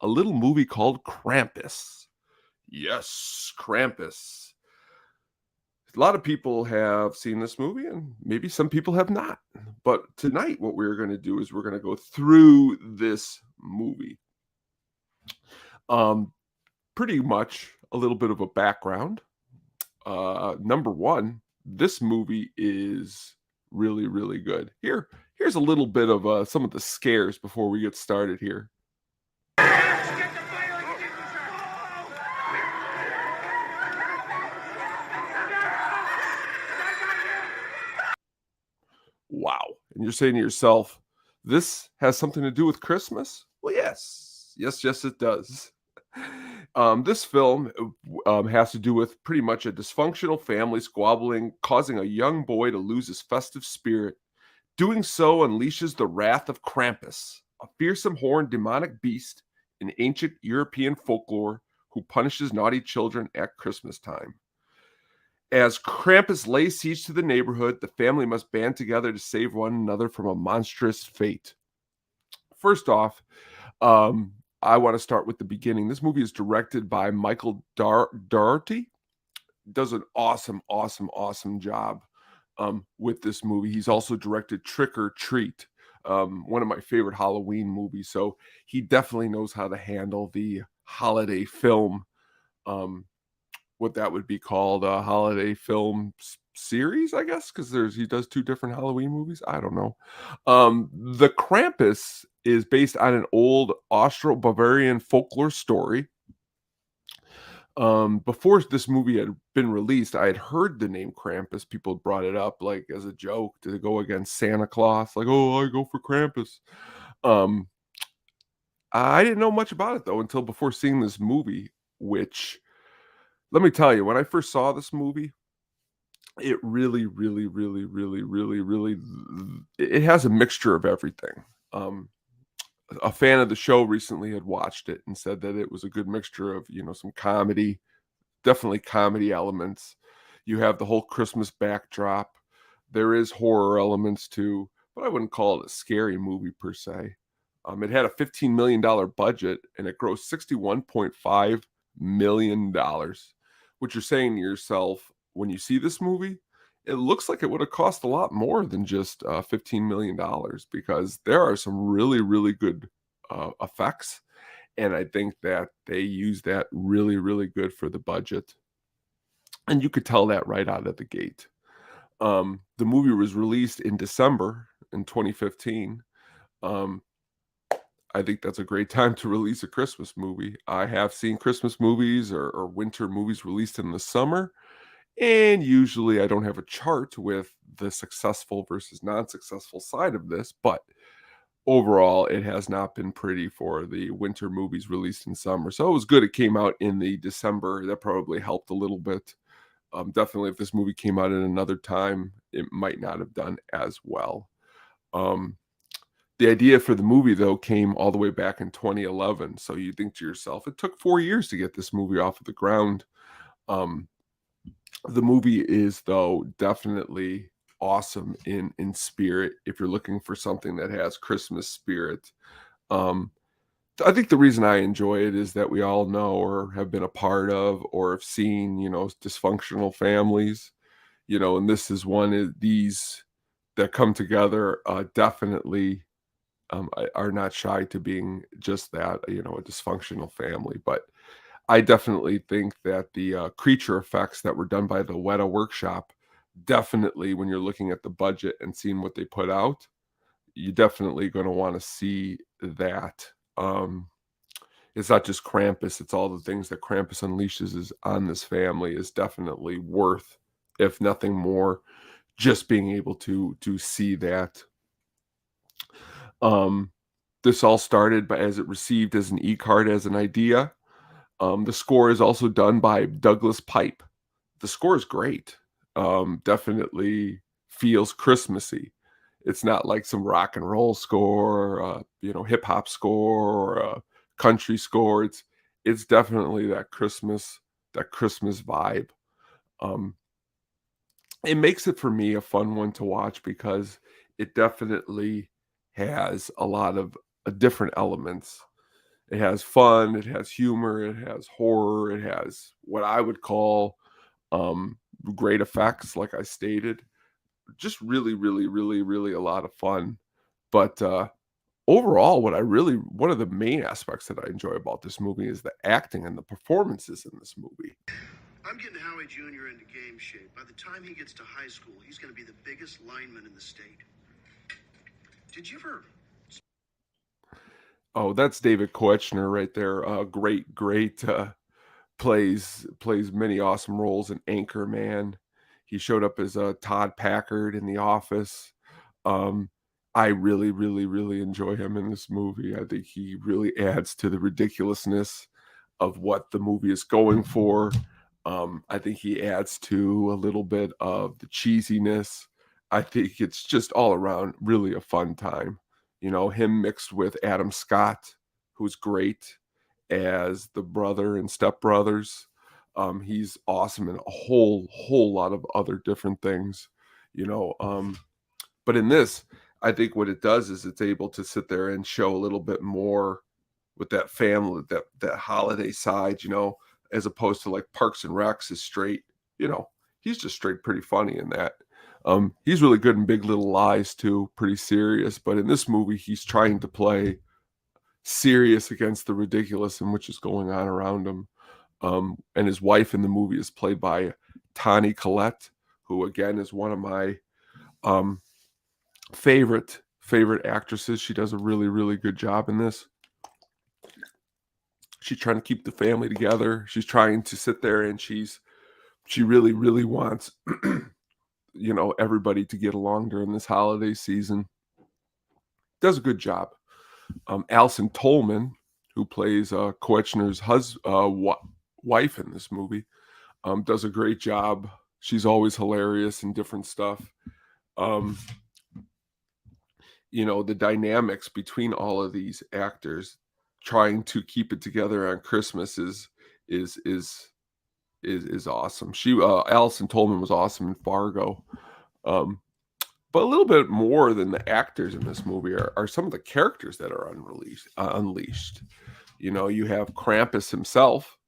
a little movie called Krampus. Yes, Krampus. A lot of people have seen this movie, and maybe some people have not. But tonight, what we're going to do is we're going to go through this movie. Um, Pretty much a little bit of a background. Number one, this movie is really, really good. Here's a little bit of some of the scares before we get started here. Wow. And you're saying to yourself, this has something to do with Christmas? Well, yes. Yes, it does. This film has to do with pretty much a dysfunctional family squabbling, causing a young boy to lose his festive spirit. Doing so unleashes the wrath of Krampus, a fearsome horned demonic beast in ancient European folklore who punishes naughty children at Christmas time. As Krampus lays siege to the neighborhood, the family must band together to save one another from a monstrous fate. First off, I want to start with the beginning. This movie is directed by Michael Dougherty. Does an awesome job with this movie. He's also directed Trick or Treat, one of my favorite Halloween movies. So he definitely knows how to handle the holiday film. What that would be called, a holiday film series, I guess, because he does two different Halloween movies. I don't know. The Krampus is based on an old Austro-Bavarian folklore story. Before this movie had been released, I had heard the name Krampus. People had brought it up like as a joke to go against Santa Claus, like, oh, I go for Krampus. I didn't know much about it though until before seeing this movie, which, let me tell you, when I first saw this movie, it really, it has a mixture of everything. A fan of the show recently had watched it and said that it was a good mixture of, some comedy, definitely comedy elements. You have the whole Christmas backdrop. There is horror elements too, but I wouldn't call it a scary movie per se. It had a $15 million budget and it grossed $61.5 million. What you're saying to yourself when you see this movie, it looks like it would have cost a lot more than just $15 million because there are some really, really good effects. And I think that they use that really, really good for the budget. And you could tell that right out of the gate. The movie was released in December in 2015. I think that's a great time to release a Christmas movie. I have seen Christmas movies or winter movies released in the summer. And usually I don't have a chart with the successful versus non-successful side of this, but overall it has not been pretty for the winter movies released in summer. So it was good it came out in the December. That probably helped a little bit. Definitely if this movie came out at another time, it might not have done as well. The idea for the movie, though, came all the way back in 2011. So you think to yourself, it took 4 years to get this movie off of the ground. The movie is, though, definitely awesome in spirit if you're looking for something that has Christmas spirit. I think the reason I enjoy it is that we all know or have been a part of or have seen, dysfunctional families, and this is one of these that come together, definitely are not shy to being just that, a dysfunctional family. But I definitely think that the creature effects that were done by the Weta Workshop, definitely when you're looking at the budget and seeing what they put out, you're definitely going to want to see that. It's not just Krampus, it's all the things that Krampus unleashes is on this family is definitely worth, if nothing more, just being able to see that. This all started as it received as an e-card as an idea. The score is also done by Douglas Pipe. The score is great. Definitely feels Christmassy. It's not like some rock and roll score, or, hip hop score, or a country score. It's definitely that Christmas vibe. It makes it for me a fun one to watch because it definitely has a lot of different elements. It has fun, it has humor, it has horror, it has what I would call, um, great effects, like I stated. Just really, really, really, really a lot of fun. But, overall, one of the main aspects that I enjoy about this movie is the acting and the performances in this movie. I'm getting Howie Jr. into game shape. By the time he gets to high school, he's going to be the biggest lineman in the state. Did you ever? Oh, that's David Koechner right there. Great, plays many awesome roles in Anchorman. He showed up as, Todd Packard in The Office. Um, I really, really, really enjoy him in this movie. I think he really adds to the ridiculousness of what the movie is going for. I think he adds to a little bit of the cheesiness. I think it's just all around really a fun time. You know, him mixed with Adam Scott, who's great as the brother and Step Brothers. He's awesome in a whole lot of other different things, you know. But in this, I think what it does is it's able to sit there and show a little bit more with that family, that holiday side, you know, as opposed to like Parks and Recs is straight, you know, he's just straight pretty funny in that. He's really good in Big Little Lies too, pretty serious. But in this movie, he's trying to play serious against the ridiculous in which is going on around him. And his wife in the movie is played by Toni Collette, who again is one of my um, favorite actresses. She does a really, really good job in this. She's trying to keep the family together. She's trying to sit there and she really, really wants you know, everybody to get along during this holiday season. Does a good job. Alison Tolman, who plays Koechner's wife in this movie, does a great job. She's always hilarious and different stuff. Um, you know, the dynamics between all of these actors trying to keep it together on Christmas is is is awesome. Alison Tolman was awesome in Fargo. Um, but a little bit more than the actors in this movie are some of the characters that are unleashed. You know, you have Krampus himself,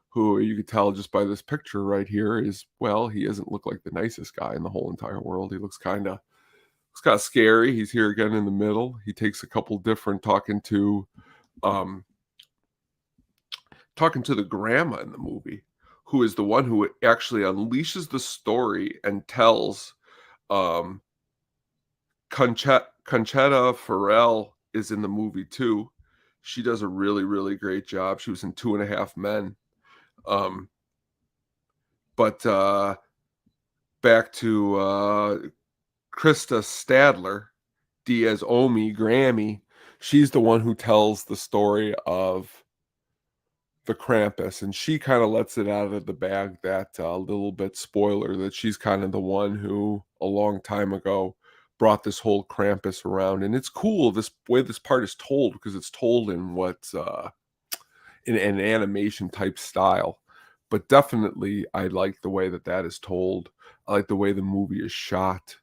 who you could tell just by this picture right here is, well, he doesn't look like the nicest guy in the whole entire world. He looks kind of scary. He's here again in the middle. He takes a couple different um talking to the grandma in the movie, who is the one who actually unleashes the story and tells um Conchetta Farrell is in the movie too. She does a really, really great job. She was in Two and a Half Men. Um, but back to Krista Stadler, Diaz Omi, Grammy. She's the one who tells the story of the Krampus, and she kind of lets it out of the bag that little bit spoiler that she's kind of the one who a long time ago brought this whole Krampus around. And it's cool this way this part is told because it's told in what's in an animation type style. But definitely, I like the way that is told. I like the way the movie is shot.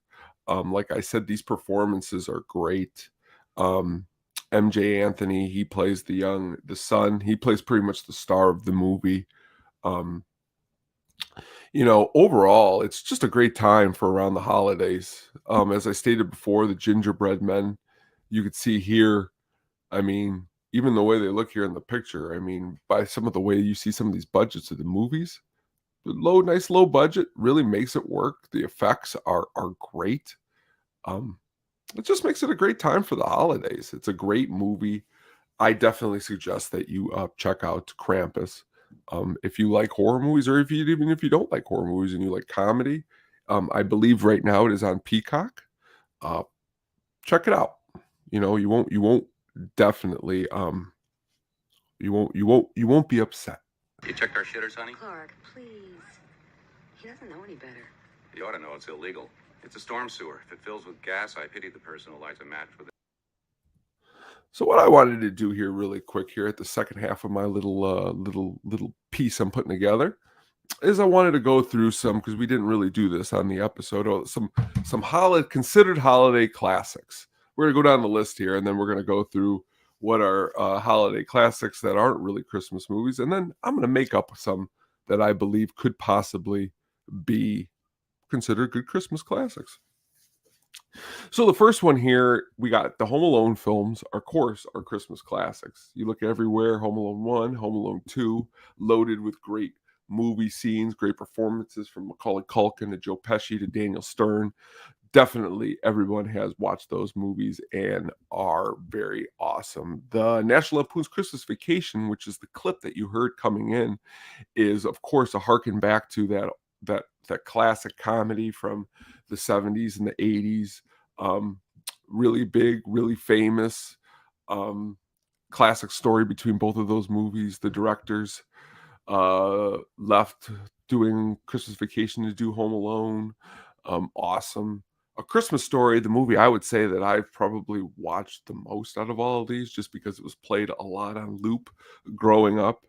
Like I said, these performances are great. MJ Anthony, he plays the son. He plays pretty much the star of the movie. Um, you know, overall, it's just a great time for around the holidays. As I stated before, the gingerbread men, you could see here. I mean, even the way they look here in the picture, I mean, by some of the way you see some of these budgets of the movies, nice low budget really makes it work. The effects are great. Um, it just makes it a great time for the holidays. It's a great movie. I definitely suggest that you check out Krampus. If you like horror movies, or even if you don't like horror movies and you like comedy, I believe right now it is on Peacock. Uh, check it out. You know, you won't definitely you won't be upset. You checked our shitters, honey? Clark, please. He doesn't know any better. You ought to know it's illegal. It's a storm sewer. If it fills with gas, I pity the person who lights a match with it. So what I wanted to do here really quick here at the second half of my little piece I'm putting together is I wanted to go through some, because we didn't really do this on the episode, some considered holiday classics. We're gonna go down the list here, and then we're gonna go through what are holiday classics that aren't really Christmas movies, and then I'm going to make up some that I believe could possibly be considered good Christmas classics. So the first one here, we got the Home Alone films, of course, are Christmas classics. You look everywhere, Home Alone 1, Home Alone 2, loaded with great movie scenes, great performances from Macaulay Culkin to Joe Pesci to Daniel Stern. Definitely everyone has watched those movies and are very awesome. The National Lampoon's Christmas Vacation, which is the clip that you heard coming in, is of course a harken back to that classic comedy from the 70s and the 80s. Really big, really famous, classic story between both of those movies. The directors left doing Christmas Vacation to do Home Alone. Awesome. A Christmas Story, the movie I would say that I've probably watched the most out of all of these, just because it was played a lot on loop growing up.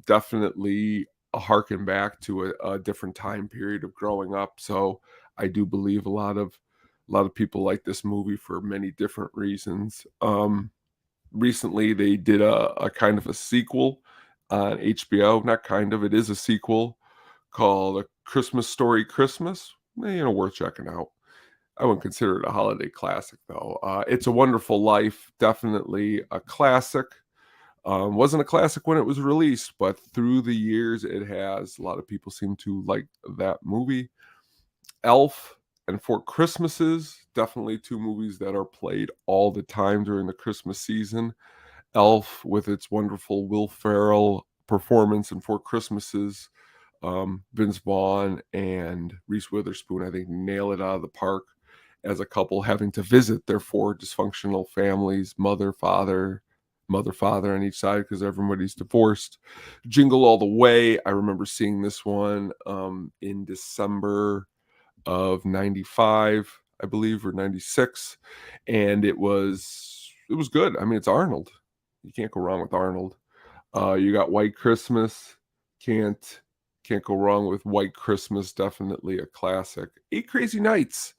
Definitely a harken back to a different time period of growing up. So I do believe a lot of people like this movie for many different reasons. Recently they did a kind of a sequel on HBO. Not kind of, it is a sequel called A Christmas Story Christmas. Worth checking out. I wouldn't consider it a holiday classic though. It's a Wonderful Life, definitely a classic. Wasn't a classic when it was released, but through the years it has. A lot of people seem to like that movie. Elf and Four Christmases, definitely two movies that are played all the time during the Christmas season. Elf, with its wonderful Will Ferrell performance in Four Christmases, Vince Vaughn and Reese Witherspoon, I think, nail it out of the park as a couple having to visit their four dysfunctional families, mother, father on each side because everybody's divorced. Jingle All the Way, I remember seeing this one in December of 95, I believe, or 96, and it was good. I mean, it's Arnold. You can't go wrong with Arnold. You got White Christmas. Can't go wrong with White Christmas. Definitely a classic. Eight Crazy Nights,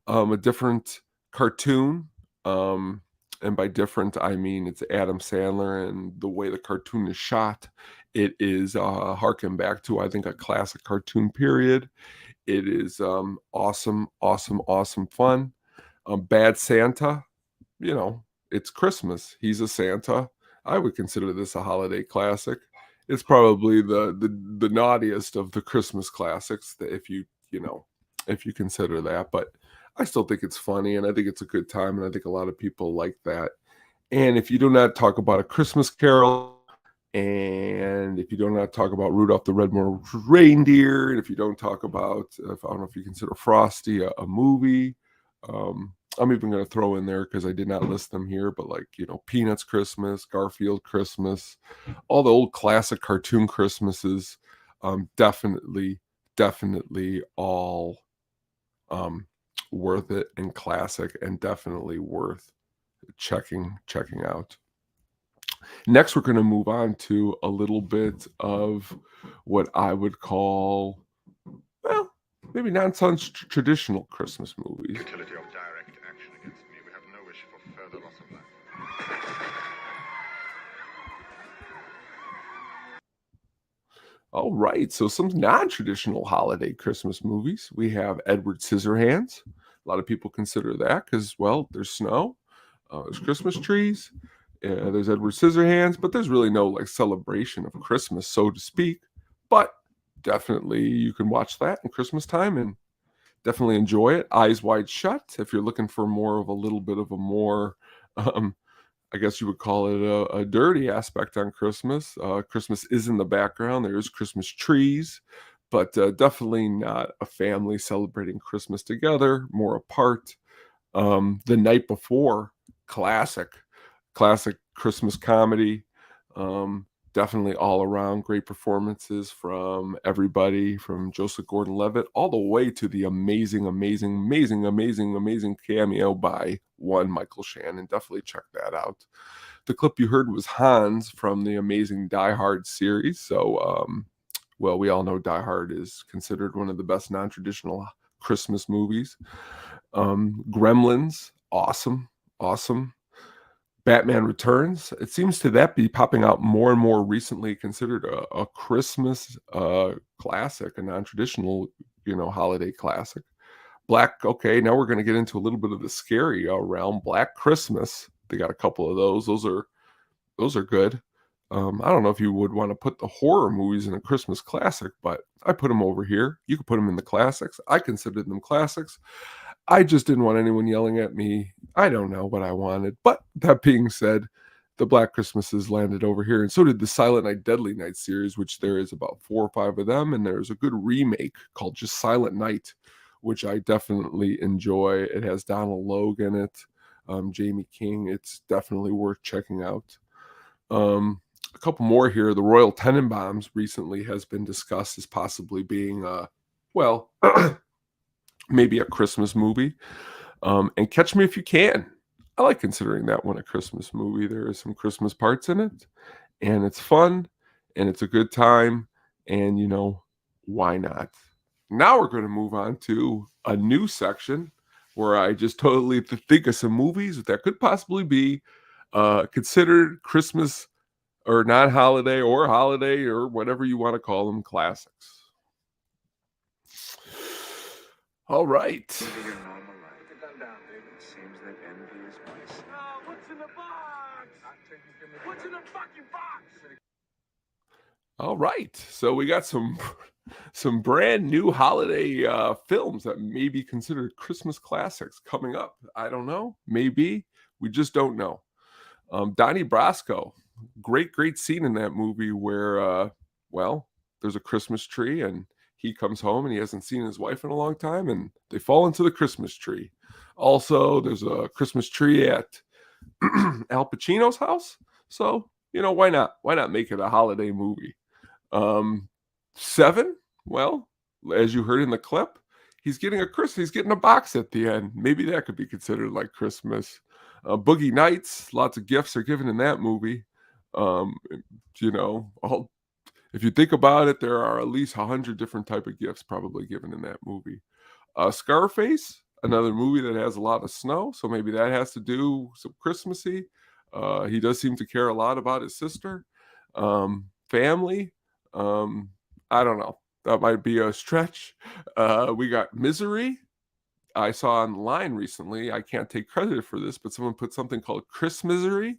a different cartoon. And by different, I mean it's Adam Sandler, and the way the cartoon is shot, it is harken back to, I think, a classic cartoon period. It is awesome, awesome, awesome fun. Bad Santa, it's Christmas. He's a Santa. I would consider this a holiday classic. It's probably the naughtiest of the Christmas classics, if you consider that. But I still think it's funny, and I think it's a good time, and I think a lot of people like that. And if you do not talk about A Christmas Carol, and if you do not talk about Rudolph the Red-Nosed Reindeer, and if you don't talk about, I don't know if you consider Frosty a movie. I'm even going to throw in there, because I did not list them here, but Peanuts Christmas, Garfield Christmas, all the old classic cartoon Christmases, definitely all worth it and classic, and definitely worth checking out. Next, we're going to move on to a little bit of what I would call, well, maybe not such traditional Christmas movies. Utility of direct action against me. We have no wish for further loss of life. All right, so some non-traditional holiday Christmas movies. We have Edward Scissorhands. A lot of people consider that because, well, there's snow, there's Christmas trees, there's Edward Scissorhands, but there's really no celebration of Christmas, so to speak. But definitely you can watch that in Christmas time and definitely enjoy it. Eyes Wide Shut, if you're looking for more of a little bit of a more, I guess you would call it a dirty aspect on Christmas. Christmas is in the background. There's Christmas trees, but definitely not a family celebrating Christmas together, more apart. The Night Before, classic Christmas comedy. Definitely all around great performances from everybody, from Joseph Gordon-Levitt all the way to the amazing cameo by one Michael Shannon. Definitely check that out. The clip you heard was Hans from the amazing Die Hard series. So, well, we all know Die Hard is considered one of the best non-traditional Christmas movies. Gremlins, awesome. Batman Returns. It seems to that be popping out more and more recently, considered a Christmas classic, a non-traditional, holiday classic. Okay, now we're gonna get into a little bit of the scary realm. Black Christmas. They got a couple of those. Those are good. I don't know if you would want to put the horror movies in a Christmas classic, but I put them over here. You could put them in the classics. I considered them classics. I just didn't want anyone yelling at me. I don't know what I wanted. But that being said, the Black Christmases landed over here, and so did the Silent Night, Deadly Night series, which there is about 4 or 5 of them, and there's a good remake called just Silent Night, which I definitely enjoy. It has Donald Logue in it, Jamie King. It's definitely worth checking out. A couple more here. The Royal Tenenbaums recently has been discussed as possibly being, well, maybe a Christmas movie. And Catch Me If You Can. I like considering that one a Christmas movie. There are some Christmas parts in it, and it's fun, and it's a good time, and why not? Now we're going to move on to a new section where I just totally think of some movies that could possibly be considered Christmas or non-holiday or holiday or whatever you want to call them, classics. All right. Living your normal life. Put the gun down, David. It seems that envy is vice. What's in the box? What's in the fucking box? All right. So we got some brand new holiday films that may be considered Christmas classics coming up. I don't know. Maybe. We just don't know. Donnie Brasco. Great scene in that movie where, there's a Christmas tree and he comes home and he hasn't seen his wife in a long time and they fall into the Christmas tree. Also, there's a Christmas tree at Al Pacino's house. So, why not? Why not make it a holiday movie? 7, well, as you heard in the clip, he's getting a box at the end. Maybe that could be considered like Christmas. Boogie Nights, lots of gifts are given in that movie. If you think about it, there are at least 100 different type of gifts probably given in that movie. Scarface, another movie that has a lot of snow, so maybe that has to do some Christmassy. He does seem to care a lot about his sister. Family, I don't know. That might be a stretch. We got Misery. I saw online recently, I can't take credit for this, but someone put something called Chris Misery.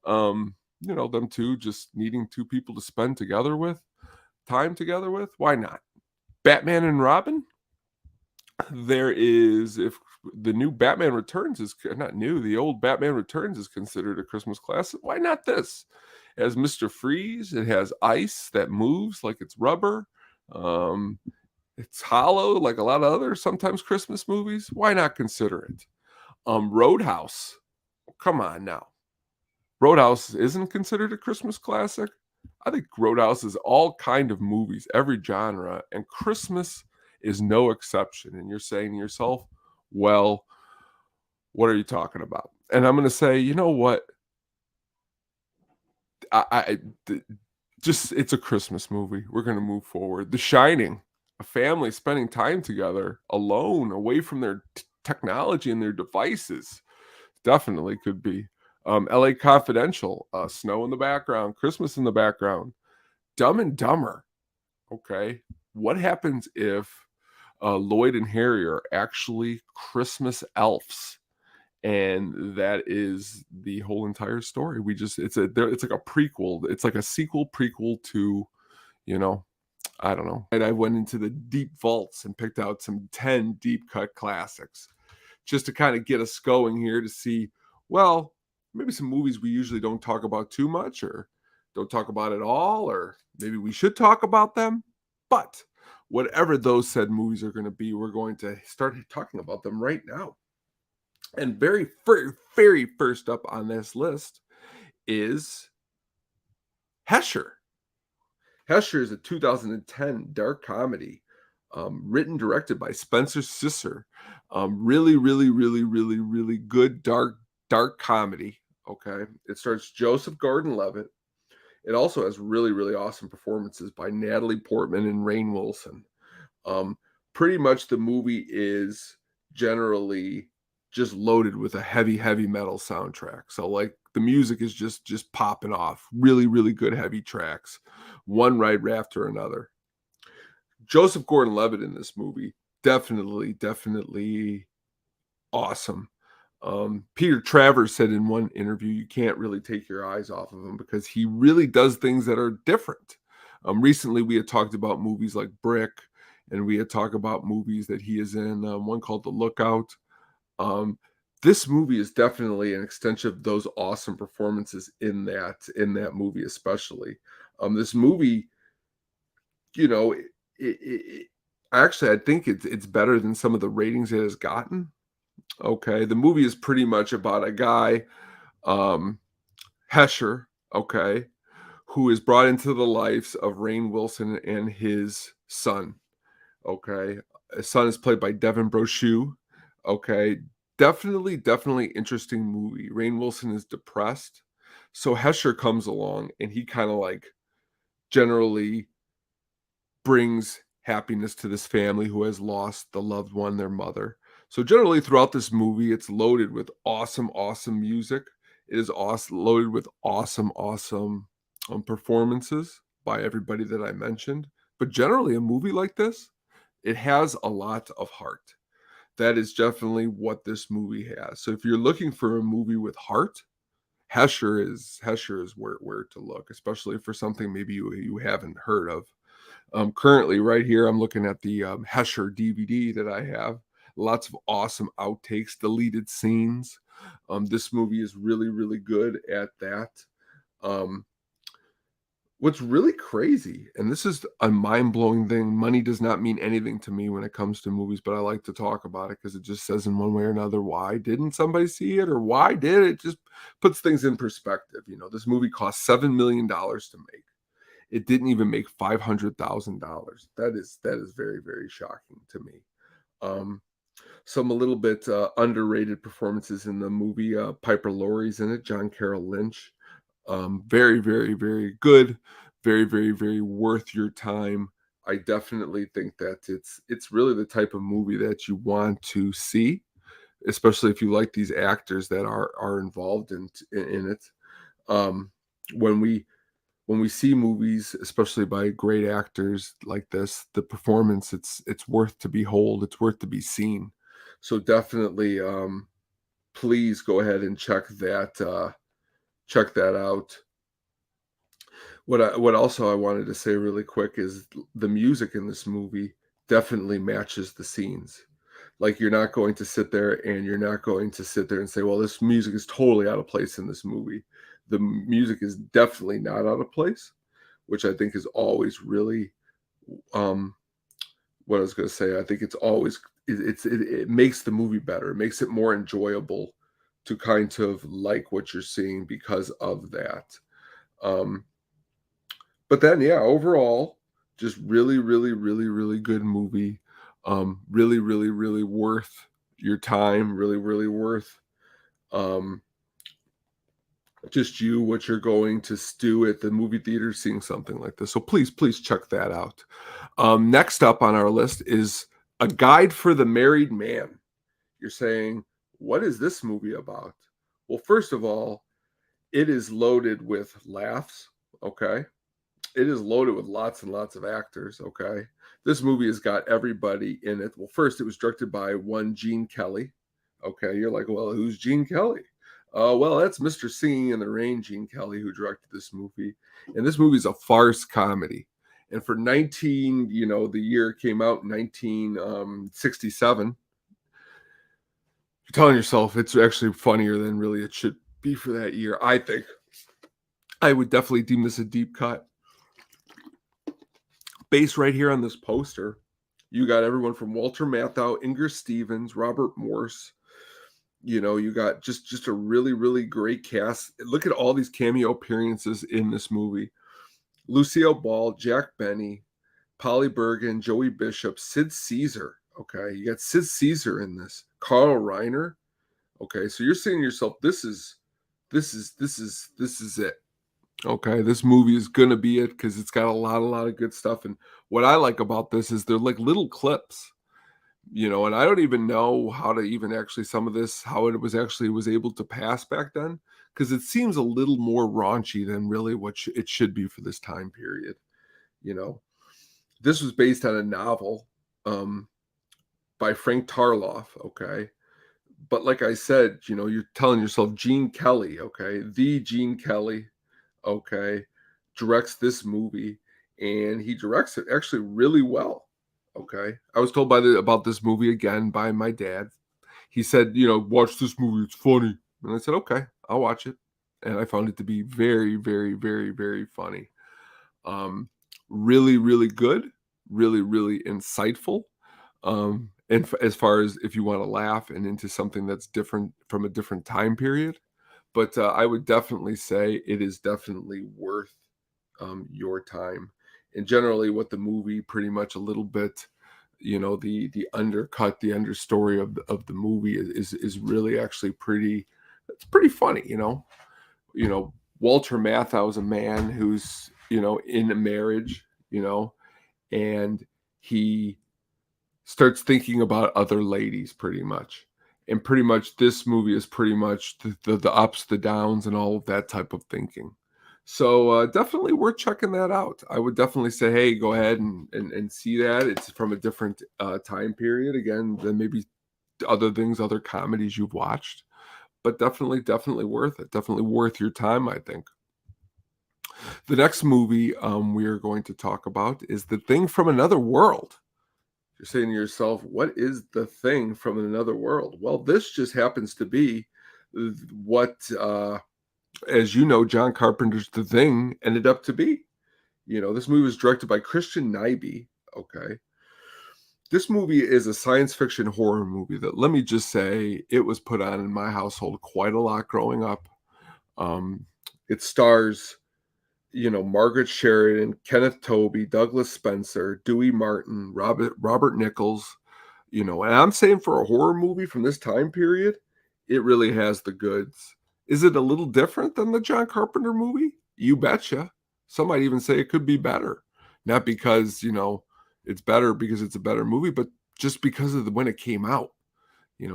Them two just needing 2 people to spend time together with. Why not? Batman and Robin. There is, if the new Batman Returns is not new, the old Batman Returns is considered a Christmas classic. Why not this? It has Mr. Freeze. It has ice that moves like it's rubber. It's hollow like a lot of other sometimes Christmas movies. Why not consider it? Roadhouse. Come on now. Roadhouse isn't considered a Christmas classic. I think Roadhouse is all kind of movies, every genre, and Christmas is no exception. And you're saying to yourself, well, what are you talking about? And I'm going to say, you know what? It's a Christmas movie. We're going to move forward. The Shining, a family spending time together, alone, away from their technology and their devices, definitely could be. LA Confidential, snow in the background, Christmas in the background. Dumb and Dumber. Okay. What happens if Lloyd and Harry are actually Christmas elves? And that is the whole entire story. It's like a prequel. It's like a sequel prequel to, I don't know. And I went into the deep vaults and picked out some 10 deep cut classics just to kind of get us going here to see, well, maybe some movies we usually don't talk about too much or don't talk about at all, or maybe we should talk about them. But whatever those said movies are going to be, we're going to start talking about them right now. And very first up on this list is Hesher. Hesher is a 2010 dark comedy, written, directed by Spencer Sisser. Really good dark comedy. Okay, it stars Joseph Gordon-Levitt. It also has really awesome performances by Natalie Portman and Rainn Wilson. Pretty much the movie is generally just loaded with a heavy, heavy metal soundtrack. So like the music is just popping off. Really, really good heavy tracks, one right after another. Joseph Gordon-Levitt in this movie, definitely awesome. Peter Travers said in one interview, you can't really take your eyes off of him because he really does things that are different. Recently, we had talked about movies like Brick, and we had talked about movies that he is in, one called The Lookout. Um, this movie is definitely an extension of those awesome performances in that movie, especially. This movie, you know, actually, I think it's better than some of the ratings it has gotten. Okay, the movie is pretty much about a guy, um, Hesher, okay, who is brought into the lives of Rainn Wilson and his son. Okay, his son is played by Devin Brochu. Okay, definitely interesting movie. Rainn Wilson is depressed, so Hesher comes along and he kind of like generally brings happiness to this family who has lost the loved one, their mother. So generally throughout this movie, it's loaded with awesome music. It is loaded with awesome performances by everybody that I mentioned. But generally, a movie like this, it has a lot of heart. That is definitely what this movie has. So if you're looking for a movie with heart, Hesher is where to look, especially for something maybe you haven't heard of. Currently, right here, I'm looking at the Hesher DVD that I have. Lots of awesome outtakes, deleted scenes. This movie is really good at that. Um, what's really crazy, and this is a mind-blowing thing, money does not mean anything to me when it comes to movies, but I like to talk about it because it just says in one way or another, why didn't somebody see it, or why did it? Just puts things in perspective. This movie cost $7 million to make. It didn't even make $500,000. That is very shocking to me. Some a little bit underrated performances in the movie. Piper Laurie's in it. John Carroll Lynch. Very good. Very worth your time. I definitely think that it's really the type of movie that you want to see, especially if you like these actors that are involved in it. When we see movies, especially by great actors like this, the performance, it's worth to behold, it's worth to be seen. So definitely, please go ahead and check that out. What also I wanted to say really quick is the music in this movie definitely matches the scenes. Like you're not going to sit there and say, well, this music is totally out of place in this movie. The music is definitely not out of place, which I think is always really what I was going to say. I think it's always it makes the movie better. It makes it more enjoyable to kind of like what you're seeing because of that. But then, yeah, overall, just really good movie. Really worth your time. Really worth just what you're going to do at the movie theater seeing something like this. So please check that out. Next up on our list is A Guide for the Married Man. You're saying, what is this movie about? Well, first of all, it is loaded with laughs, okay? It is loaded with lots and lots of actors, okay? This movie has got everybody in it. Well, first, it was directed by one Gene Kelly. Okay, you're like, well, who's Gene Kelly? Well, that's Mr. Singing in the Rain, Gene Kelly, who directed this movie. And this movie is a farce comedy. And for the year it came out, 1967, you're telling yourself it's actually funnier than really it should be for that year, I think. I would definitely deem this a deep cut. Based right here on this poster, you got everyone from Walter Matthau, Inger Stevens, Robert Morse. You got just a really great cast. Look at all these cameo appearances in this movie. Lucille Ball, Jack Benny, Polly Bergen, Joey Bishop, Sid Caesar. Okay, you got Sid Caesar in this. Carl Reiner. Okay, so you're saying to yourself, this is it. Okay, this movie is gonna be it because it's got a lot of good stuff. And what I like about this is they're like little clips. And I don't even know how to even actually some of this, how it was able to pass back then, because it seems a little more raunchy than really what it should be for this time period. You know, this was based on a novel um, by Frank Tarloff. Okay, but like I said, you're telling yourself Gene Kelly. Okay, the Gene Kelly. Okay, directs this movie, and he directs it actually really well. Okay, I was told about this movie again by my dad. He said, watch this movie, it's funny. And I said, okay, I'll watch it. And I found it to be very, very, very, very funny. Um, really, really good, really, really insightful. And as far as if you want to laugh and into something that's different from a different time period, but I would definitely say it is definitely worth your time. And generally, what the movie pretty much a little bit, the undercut, the understory of the movie is really actually pretty. It's pretty funny. Walter Matthau is a man who's in a marriage, and he starts thinking about other ladies pretty much. And pretty much this movie is pretty much the ups, the downs, and all of that type of thinking. So definitely worth checking that out. I would definitely say, hey, go ahead and see that. It's from a different time period again than maybe other things, other comedies you've watched. But definitely worth it. Definitely worth your time, I think. The next movie we are going to talk about is The Thing from Another World. You're saying to yourself, what is the thing from another world? Well, this just happens to be what, as you know, John Carpenter's The Thing ended up to be. This movie was directed by Christian Nyby. Okay. This movie is a science fiction horror movie that, let me just say, it was put on in my household quite a lot growing up. It stars Margaret Sheridan, Kenneth Tobey, Douglas Spencer, Dewey Martin, Robert Nichols, and I'm saying for a horror movie from this time period, it really has the goods. Is it a little different than the John Carpenter movie? You betcha. Some might even say it could be better. Not because, it's better because it's a better movie, but just because of when it came out.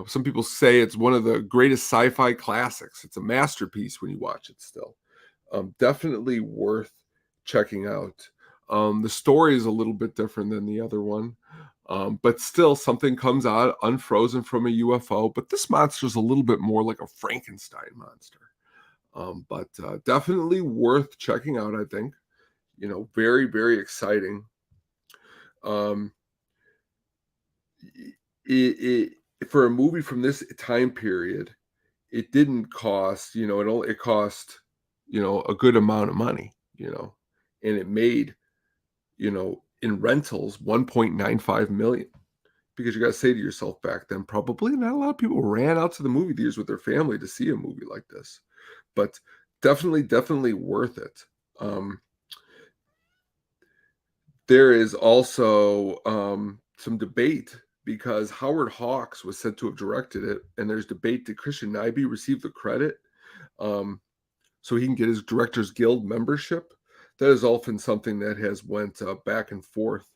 Some people say it's one of the greatest sci-fi classics. It's a masterpiece when you watch it still. Definitely worth checking out. The story is a little bit different than the other one, but still something comes out unfrozen from a UFO. But this monster is a little bit more like a Frankenstein monster. But definitely worth checking out, I think. Very, very exciting. Um, it for a movie from this time period, it didn't cost, it cost, a good amount of money, and it made, in rentals 1.95 million. Because you got to say to yourself back then, probably not a lot of people ran out to the movie theaters with their family to see a movie like this, but definitely worth it. There is also some debate because Howard Hawks was said to have directed it, and there's debate that Christian Nyby received the credit so he can get his Directors Guild membership. That is often something that has went back and forth.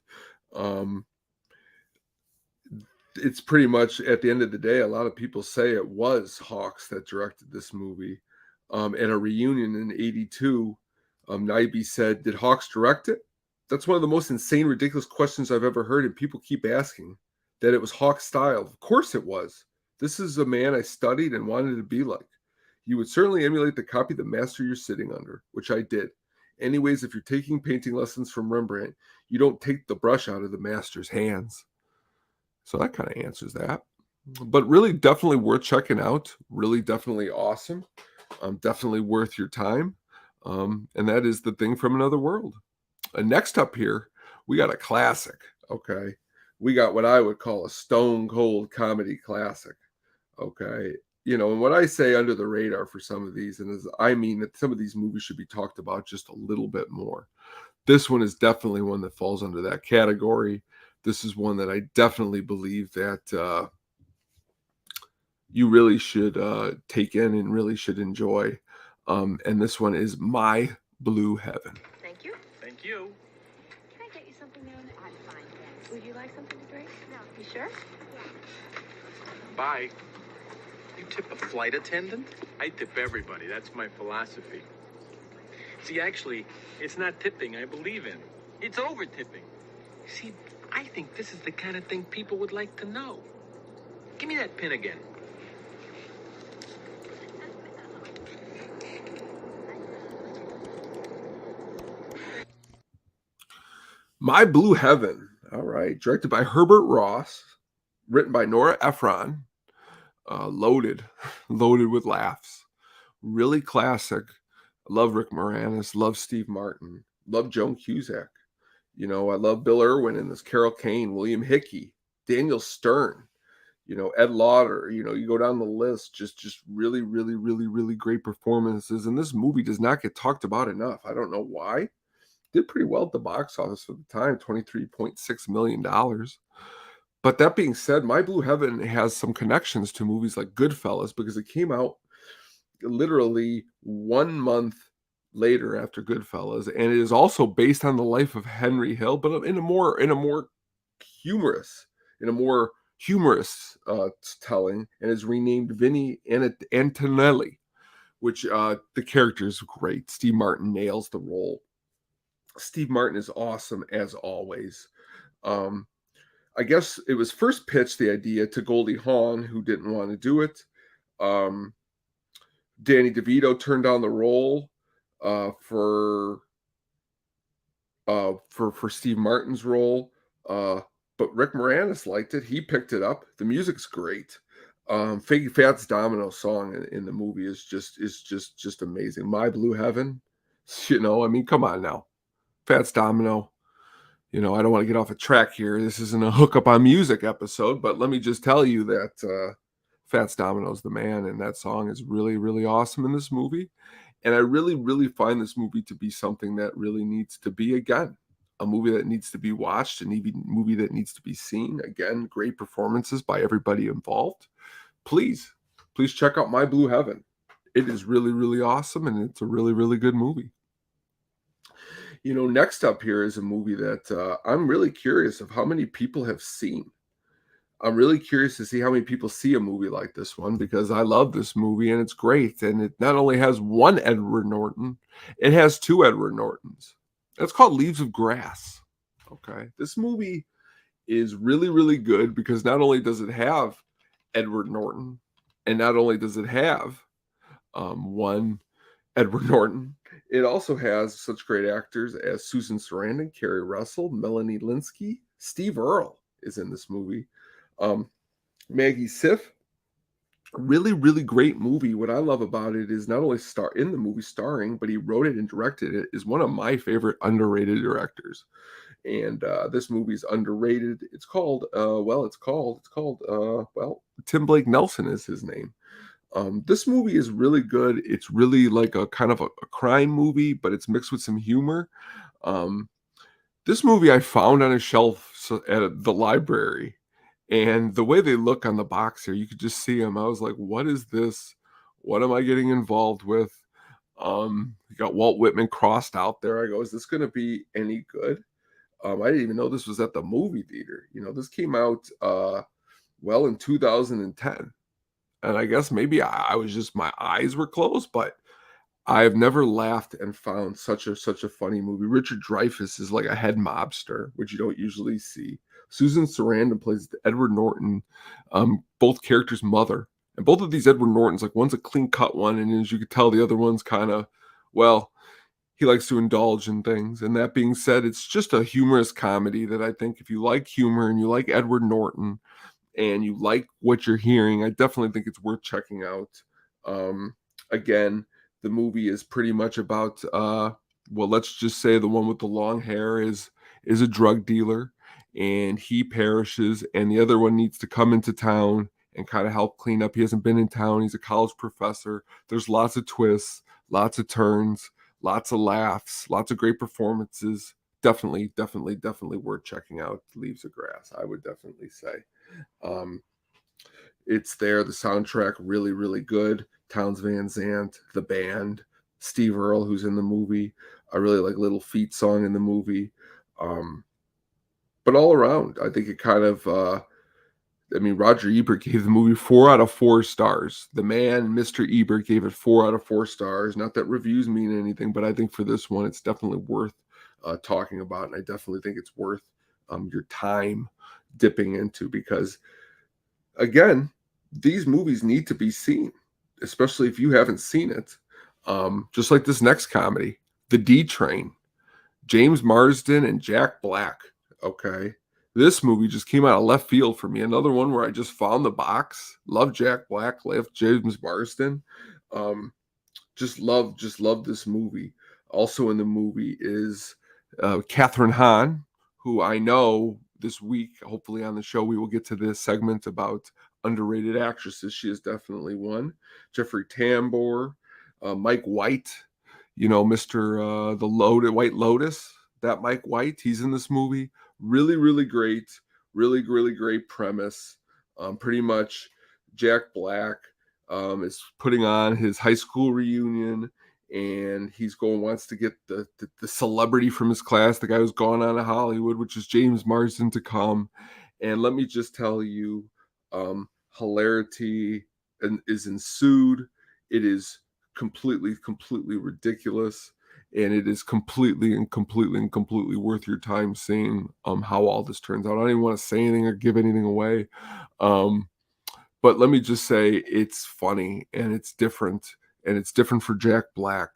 It's pretty much at the end of the day, a lot of people say it was Hawks that directed this movie. At a reunion in '82, Nyby said, "Did Hawks direct it?" That's one of the most insane, ridiculous questions I've ever heard, and people keep asking that it was Hawks' style. Of course it was. This is a man I studied and wanted to be like. You would certainly emulate the copy of the master you're sitting under, which I did. Anyways, if you're taking painting lessons from Rembrandt, you don't take the brush out of the master's hands. So that kind of answers that. But really, definitely worth checking out. Really, definitely awesome. Definitely worth your time. And that is The Thing from Another World. And next up here, we got a classic. Okay. We got what I would call a stone cold comedy classic. Okay. And what I say under the radar for some of these, and I mean that some of these movies should be talked about just a little bit more. This one is definitely one that falls under that category. This is one that I definitely believe that you really should take in and really should enjoy. And this one is My Blue Heaven. Thank you. Thank you. Can I get you something there? I'm fine, thanks. Would you like something to drink? No. You sure? Yeah. Bye. You tip a flight attendant? I tip everybody. That's my philosophy. See, actually, it's not tipping I believe in. It's over tipping. See, I think this is the kind of thing people would like to know. Give me that pin again. My Blue Heaven. All right. Directed by Herbert Ross. Written by Nora Ephron. Loaded with laughs. Really classic. Love Rick Moranis. Love Steve Martin. Love Joan Cusack. You know, I love Bill Irwin in this. Carol Kane. William Hickey. Daniel Stern. You know, Ed Lauder. You know, you go down the list. Just really, really, really, really great performances. And this movie does not get talked about enough. I don't know why. Did pretty well at the box office for the time, $23.6 million. But that being said, My Blue Heaven has some connections to movies like Goodfellas because it came out literally 1 month later after Goodfellas, and it is also based on the life of Henry Hill, but in a more humorous, telling, and is renamed Vinnie Antonelli, which the character is great. Steve Martin nails the role. Steve Martin is awesome as always. I guess it was first pitched, the idea, to Goldie Hawn, who didn't want to do it. Danny DeVito turned down the role for Steve Martin's role, but Rick Moranis liked it. He picked it up. The music's great. Fats Domino song in the movie is just amazing. My Blue Heaven, you know, I mean, come on now. Fats Domino. You know, I don't want to get off a track here. This isn't a hook up on music episode, but let me just tell you that Fats Domino's the man, and that song is really, really awesome in this movie. And I really, really find this movie to be something that really needs to be, again, a movie that needs to be watched, an even movie that needs to be seen. Again, great performances by everybody involved. Please check out My Blue Heaven. It is really, really awesome, and it's a really, really good movie. You know, next up here is a movie that I'm really curious of how many people have seen. I'm really curious to see how many people see a movie like this one, because I love this movie and it's great. And it not only has one Edward Norton, it has two Edward Nortons. It's called Leaves of Grass. Okay. This movie is really, really good because not only does it have Edward Norton, and not only does it have one Edward Norton, it also has such great actors as Susan Sarandon, Kerry Russell, Melanie Linsky, Steve Earle is in this movie. Maggie Siff, really, really great movie. What I love about it is not only in the movie starring, but he wrote it and directed it, is one of my favorite underrated directors. And this movie's underrated. It's called, Tim Blake Nelson is his name. This movie is really good. It's really like a kind of a crime movie, but it's mixed with some humor. This movie I found on a shelf at the library, and the way they look on the box here, you could just see them. I was like, what is this? What am I getting involved with? You got Walt Whitman crossed out there. I go, is this going to be any good? I didn't even know this was at the movie theater. You know, this came out in 2010. And I guess maybe I was just, my eyes were closed, but I've never laughed and found such a funny movie. Richard Dreyfuss is like a head mobster, which you don't usually see. Susan Sarandon plays Edward Norton, both characters' mother. And both of these Edward Nortons, like one's a clean cut one, and as you could tell, the other one's kind of, well, he likes to indulge in things. And that being said, it's just a humorous comedy that I think if you like humor and you like Edward Norton and you like what you're hearing, I definitely think it's worth checking out. Again, the movie is pretty much about, let's just say the one with the long hair is a drug dealer, and he perishes, and the other one needs to come into town and kind of help clean up. He hasn't been in town. He's a college professor. There's lots of twists, lots of turns, lots of laughs, lots of great performances. Definitely worth checking out. Leaves of Grass, I would definitely say. It's there. The soundtrack, really, really good. Townes Van Zandt, the band, Steve Earle, who's in the movie. I really like Little Feat song in the movie. But all around, I think it kind of I mean, Roger Ebert gave the movie 4 out of 4 stars. The man, Mr. Ebert, gave it 4 out of 4 stars. Not that reviews mean anything, but I think for this one, it's definitely worth talking about, and I definitely think it's worth your time dipping into because, again, these movies need to be seen, especially if you haven't seen it. Just like this next comedy, The D Train, James Marsden and Jack Black. Okay. This movie just came out of left field for me. Another one where I just found the box. Love Jack Black, love James Marsden. Um, just love this movie. Also in the movie is Catherine Hahn, who I know this week, hopefully on the show, we will get to this segment about underrated actresses. She is definitely one. Jeffrey Tambor, Mike White, Mr. White Lotus, that Mike White, he's in this movie. Really, really great. Really, really great premise. Pretty much Jack Black is putting on his high school reunion, and wants to get the celebrity from his class, the guy who's gone on to Hollywood, which is James Marsden, to come. And let me just tell you, hilarity is ensued. It is completely ridiculous, and it is completely worth your time seeing how all this turns out. I don't even want to say anything or give anything away, but let me just say it's funny and it's different, and it's different for Jack Black.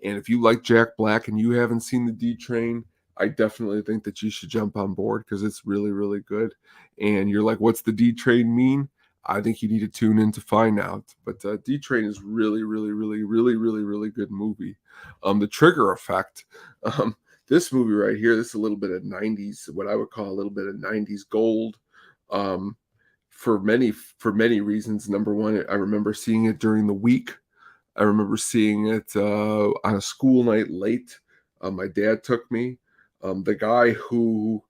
And if you like Jack Black and you haven't seen the D Train, I definitely think that you should jump on board because it's really, really good. And you're like, what's the D Train mean? I think you need to tune in to find out. But D Train is really good movie. The Trigger Effect. This movie right here, this is a little bit of 90s, what I would call a little bit of 90s gold. For many reasons. Number one, I remember seeing it during the week. I remember seeing it on a school night late. My dad took me. The guy who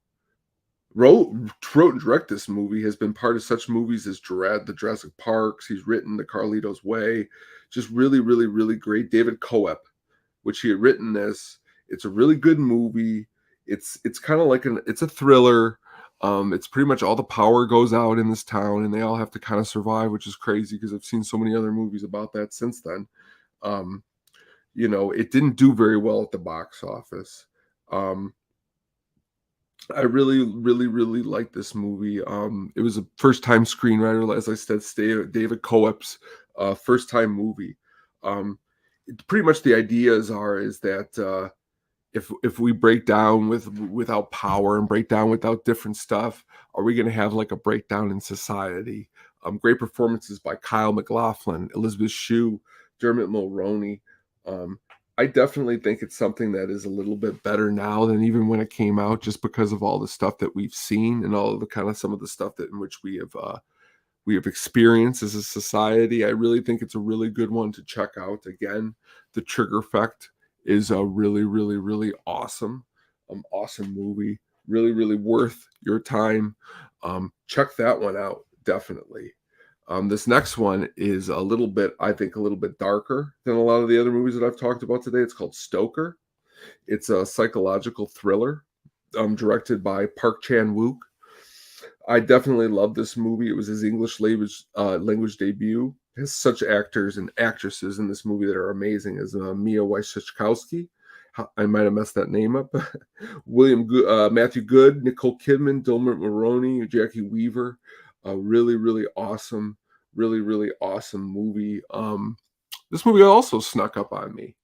wrote and directed this movie has been part of such movies as the Jurassic Parks. He's written The Carlito's Way. Just really great. David Coep, which he had written this. It's a really good movie. It's kind of like it's a thriller. It's pretty much all the power goes out in this town and they all have to kind of survive, which is crazy because I've seen so many other movies about that since then. It didn't do very well at the box office. I really like this movie. It was a first time screenwriter, as I said, David Coep's first time movie. Pretty much the ideas is that if we break down without power and break down without different stuff, are we going to have like a breakdown in society? Great performances by Kyle MacLachlan, Elizabeth Shue, Dermot Mulroney. I definitely think it's something that is a little bit better now than even when it came out, just because of all the stuff that we've seen and all of the kind of some of the stuff that in which we have experienced as a society. I really think it's a really good one to check out. Again, The Trigger Effect is a really awesome movie. Really worth your time. Check that one out, definitely. This next one is I think a little bit darker than a lot of the other movies that I've talked about today. It's called Stoker. It's a psychological thriller directed by Park Chan-wook. I definitely love this movie. It was his English language debut. It has such actors and actresses in this movie that are amazing, as Mia Wasikowska. I might have messed that name up. Matthew Good, Nicole Kidman, Dermot Mulroney, Jackie Weaver. Really awesome movie. This movie also snuck up on me.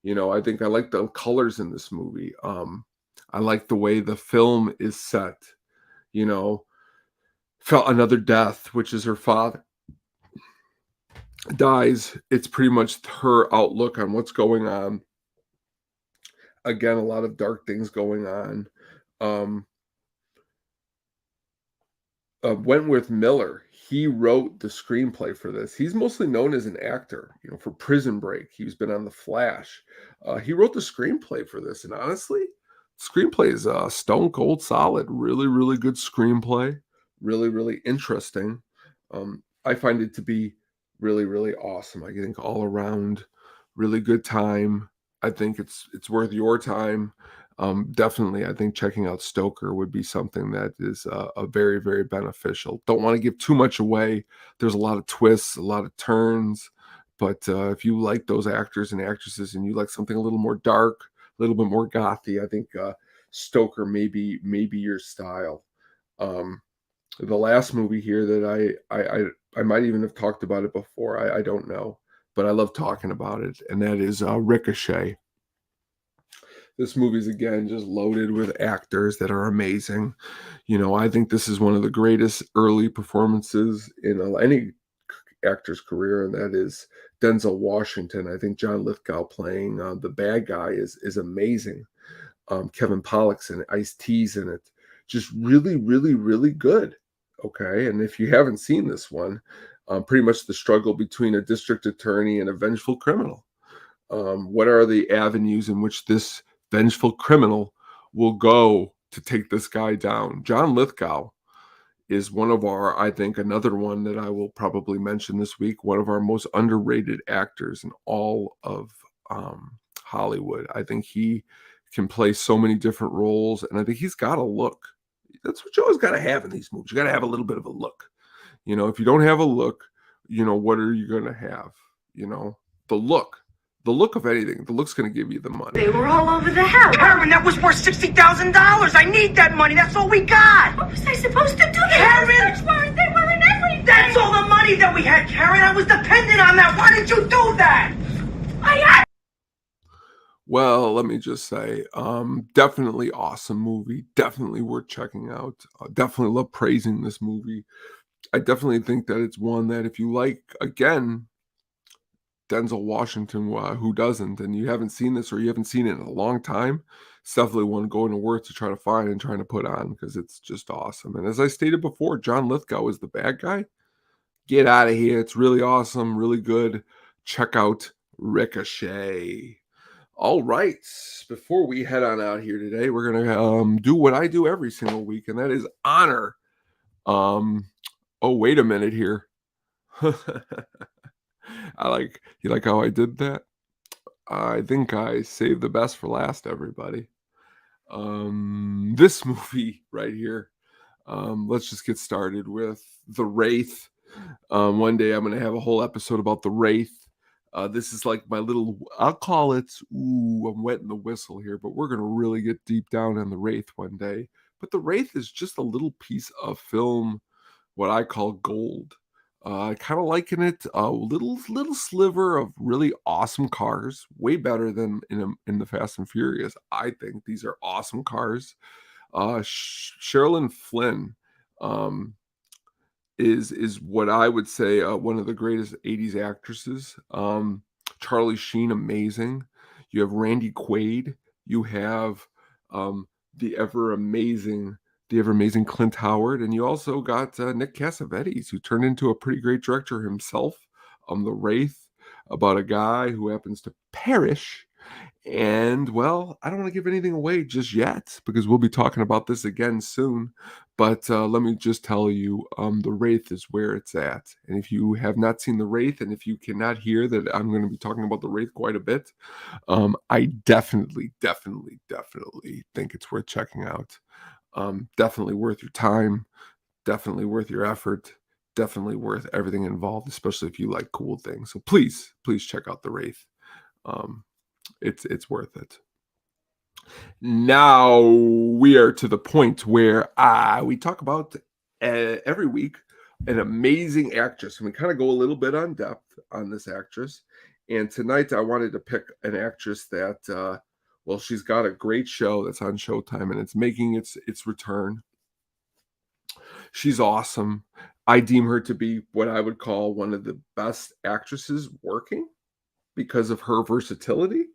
I think I like the colors in this movie. I like the way the film is set. Felt Another Death, which is her father dies. It's pretty much her outlook on what's going on. Again, a lot of dark things going on. Wentworth Miller, he wrote the screenplay for this. He's mostly known as an actor, for Prison Break. He's been on The Flash. He wrote the screenplay for this, and honestly, screenplay is stone cold solid. Really good screenplay. Really interesting. I find it to be really awesome. I think all around really good time. I think it's worth your time. Definitely, I think checking out Stoker would be something that is a very, very beneficial. Don't want to give too much away. There's a lot of twists, a lot of turns, but if you like those actors and actresses, and you like something a little more dark, a little bit more gothy, I think Stoker may be your style. Um, the last movie here that I might even have talked about it before. I don't know, but I love talking about it, and that is Ricochet. This movie's again just loaded with actors that are amazing. I think this is one of the greatest early performances in any actor's career, and that is Denzel Washington. I think John Lithgow playing the bad guy is amazing. Kevin Pollak's in it, Ice-T's in it, just really, really, really good. Okay, and if you haven't seen this one, pretty much the struggle between a district attorney and a vengeful criminal. What are the avenues in which this vengeful criminal will go to take this guy down? John Lithgow is one of I think another one that I will probably mention this week, one of our most underrated actors in all of Hollywood. I think he can play so many different roles, and I think he's got a look. That's what you always got to have in these movies. You got to have a little bit of a look. If you don't have a look, what are you going to have? The look. The look of anything, the look's going to give you the money. They were all over the house. Karen, that was worth $60,000. I need that money. That's all we got. What was I supposed to do? Karen! They were in everything. That's all the money that we had, Karen. I was dependent on that. Why did you do that? Well, let me just say, definitely awesome movie. Definitely worth checking out. Definitely love praising this movie. I definitely think that it's one that if you like, again, Denzel Washington, who doesn't, and you haven't seen this or you haven't seen it in a long time, it's definitely one going to worth to try to find and trying to put on because it's just awesome. And as I stated before, John Lithgow is the bad guy. Get out of here. It's really awesome, really good. Check out Ricochet. All right. Before we head on out here today, we're going to do what I do every single week, and that is honor. Oh, wait a minute here. You like how I did that? I think I saved the best for last, everybody. This movie right here. Let's just get started with The Wraith. One day I'm going to have a whole episode about The Wraith. This is like my little, I'll call it, I'm wetting the whistle here, but we're going to really get deep down on The Wraith one day. But The Wraith is just a little piece of film, what I call gold. I kind of liken it a little sliver of really awesome cars, way better than in the Fast and Furious. I think these are awesome cars. Sherilyn Flynn is what I would say one of the greatest 80s actresses. Charlie Sheen, amazing. You have Randy Quaid. You have the ever amazing Clint Howard, and you also got Nick Cassavetes, who turned into a pretty great director himself. The Wraith, about a guy who happens to perish. And, well, I don't want to give anything away just yet, because we'll be talking about this again soon. But let me just tell you, The Wraith is where it's at. And if you have not seen The Wraith, and if you cannot hear that I'm going to be talking about The Wraith quite a bit, I definitely think it's worth checking out. Definitely worth your time, definitely worth your effort, definitely worth everything involved, especially if you like cool things. So please check out The Wraith. It's worth it. Now we are to the point where we talk about every week an amazing actress, and we kind of go a little bit on depth on this actress. And tonight I wanted to pick an actress that she's got a great show that's on Showtime, and it's making its return. She's awesome. I deem her to be what I would call one of the best actresses working because of her versatility.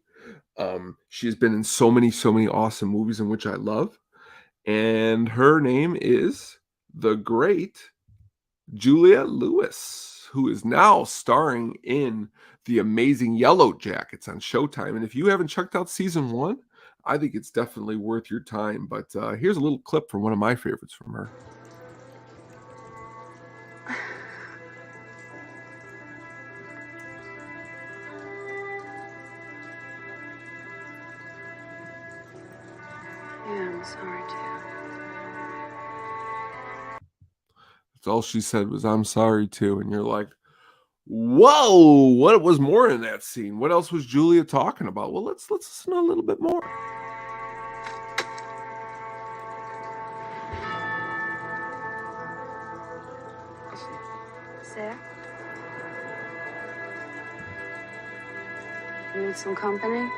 She's been in so many awesome movies in which I love. And her name is the great Julia Lewis, who is now starring in the amazing Yellow Jackets on Showtime. And if you haven't checked out season 1, I think it's definitely worth your time. But here's a little clip from one of my favorites from her. I'm sorry too. That's all she said was, "I'm sorry too." And you're like, whoa, what was more in that scene? What else was Julia talking about? Well, let's listen a little bit more. Sir? You need some company?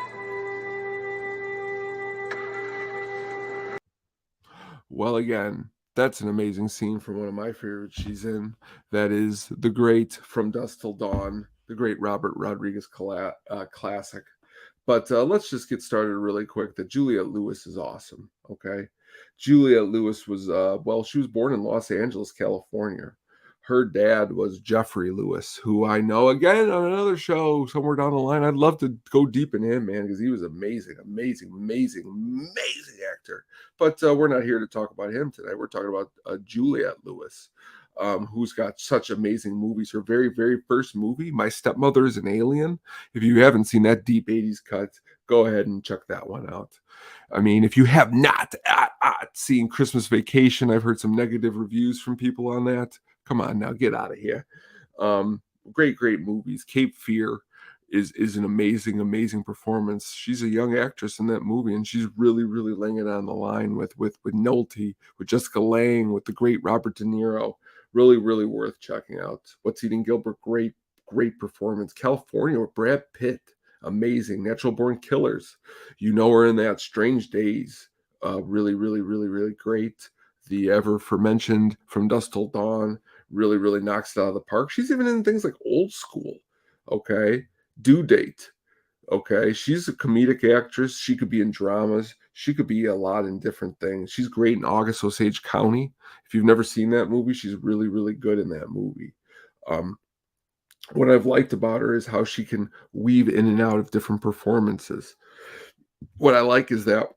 Well, again, that's an amazing scene from one of my favorites she's in. That is the great From Dusk Till Dawn, the great Robert Rodriguez classic. But let's just get started really quick. That Juliette Lewis is awesome. Okay, Juliette Lewis was she was born in Los Angeles, California. Her dad was Jeffrey Lewis, who I know again on another show somewhere down the line. I'd love to go deep in him, man, because he was amazing actor. But we're not here to talk about him today. We're talking about Juliette Lewis, who's got such amazing movies. Her very, very first movie, My Stepmother is an Alien. If you haven't seen that deep 80s cut, go ahead and check that one out. I mean, if you have not seen Christmas Vacation, I've heard some negative reviews from people on that. Come on now, get out of here. Great movies. Cape Fear is an amazing performance. She's a young actress in that movie, and she's really laying it on the line with Nolte, with Jessica Lange, with the great Robert De Niro. Really worth checking out. What's Eating Gilbert, great performance. California with Brad Pitt, amazing. Natural Born Killers, you know her in that. Strange Days, really great. The ever mentioned From Dusk Till Dawn, really knocks it out of the park. She's even in things like Old School, okay? Due Date, okay? She's a comedic actress. She could be in dramas. She could be a lot in different things. She's great in August Osage County. If you've never seen that movie, she's really good in that movie. What I've liked about her is how she can weave in and out of different performances. What I like is that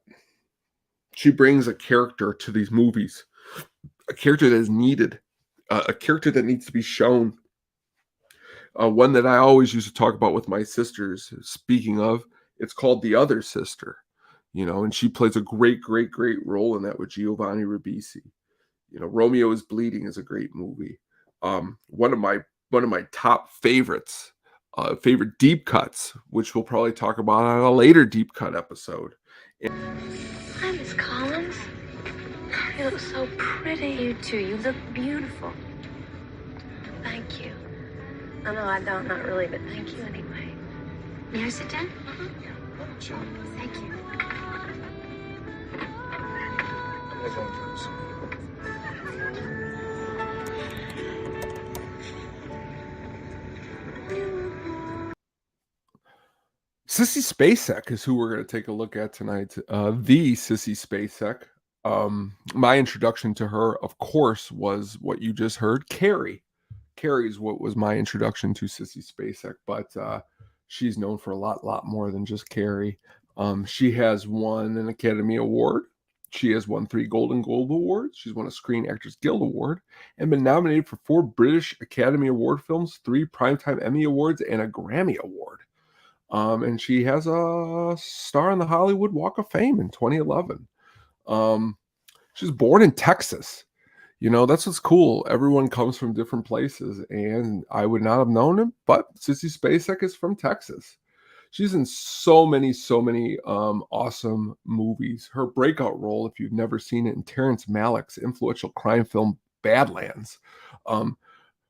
she brings a character to these movies, a character that is needed, a character that needs to be shown. One that I always used to talk about with my sisters, speaking of, it's called The Other Sister, and she plays a great role in that with Giovanni Ribisi. Romeo is Bleeding is a great movie. One of my top favorites, favorite deep cuts, which we'll probably talk about on a later deep cut episode. Hi, Miss Collins. You look so pretty. You too. You look beautiful. Thank you. Oh, no, I don't. Not really, but thank you anyway. May I sit down? Sure. Thank you. Sissy Spacek is who we're going to take a look at tonight. The Sissy Spacek. My introduction to her, of course, was what you just heard, Carrie. Carrie is what was my introduction to Sissy Spacek, but she's known for a lot more than just Carrie. She has won an Academy Award. She has won 3 Golden Globe Awards. She's won a Screen Actors Guild Award and been nominated for 4 British Academy Award films, 3 Primetime Emmy Awards, and a Grammy Award. And she has a star on the Hollywood Walk of Fame in 2011. She was born in Texas. That's what's cool. Everyone comes from different places, and I would not have known him, but Sissy Spacek is from Texas. She's in so many awesome movies. Her breakout role, if you've never seen it, in Terrence Malick's influential crime film Badlands.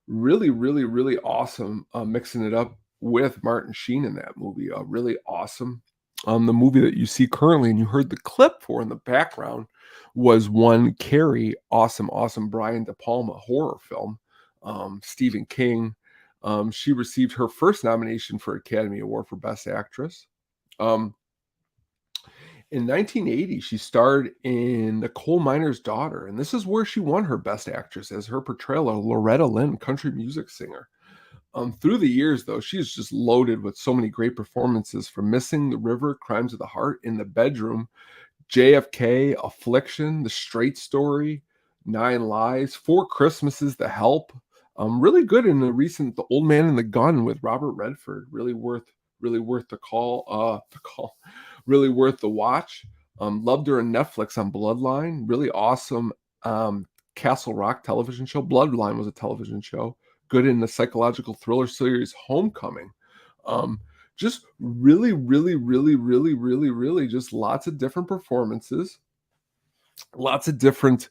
Really awesome, mixing it up with Martin Sheen in that movie. Really awesome. The movie that you see currently and you heard the clip for in the background was one Carrie, awesome Brian De Palma horror film. Stephen King. She received her first nomination for Academy Award for Best Actress. In 1980, she starred in The Coal Miner's Daughter, and this is where she won her Best Actress as her portrayal of Loretta Lynn, country music singer. Through the years, though, she is just loaded with so many great performances, from Missing the River, Crimes of the Heart, In the Bedroom, JFK, Affliction, The Straight Story, 9 Lives, 4 Christmases, The Help. Really good in the recent The Old Man and the Gun with Robert Redford. Really worth the call. Really worth the watch. Loved her in Netflix on Bloodline. Really awesome Castle Rock television show. Bloodline was a television show. Good in the psychological thriller series Homecoming. Um, just really, really, really, really, really, really just lots of different performances, lots of different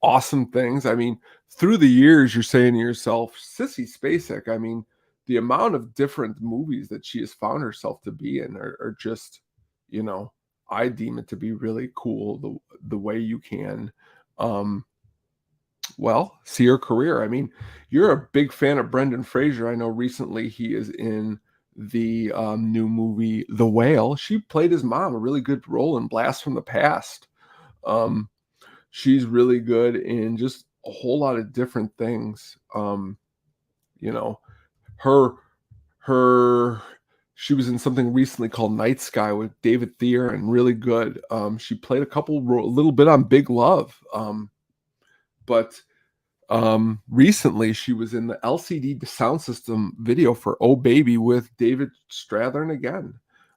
awesome things. I mean, through the years, you're saying to yourself, Sissy Spacek, I mean, the amount of different movies that she has found herself to be in are just, you know, I deem it to be really cool the way you can um see her career. I mean, you're a big fan of Brendan Fraser. I know recently he is in the new movie The Whale. She played his mom, a really good role in Blast from the Past. Um, she's really good in just a whole lot of different things. You know, her her she was in something recently called Night Sky with David Thier and really good. She played a little bit on Big Love. But recently she was in the LCD sound system video for Oh Baby with David Strathern again.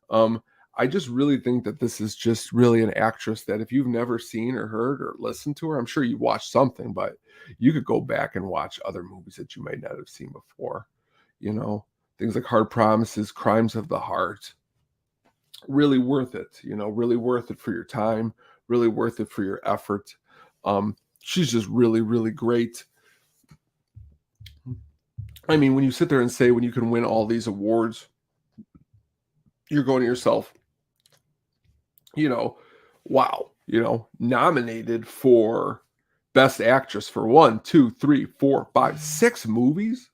I just really think that this is just really an actress that if you've never seen or heard or listened to her, I'm sure you watched something, but you could go back and watch other movies that you might not have seen before. You know, things like Hard Promises, Crimes of the Heart. Really worth it, really worth it for your time, really worth it for your effort. She's just really, really great. I mean, when you sit there and say when you can win all these awards, you're going to yourself, wow, nominated for Best Actress for 1, 2, 3, 4, 5, 6 movies.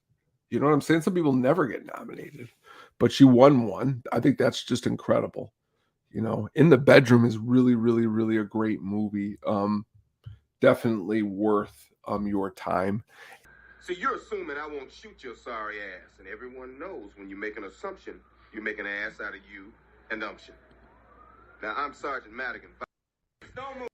You know what I'm saying? Some people never get nominated, but she won one. I think that's just incredible. In the Bedroom is really, really, really a great movie. Definitely worth your time. So you're assuming I won't shoot your sorry ass, and everyone knows when you make an assumption, you make an ass out of you and umption. Now I'm Sergeant Madigan. Don't move.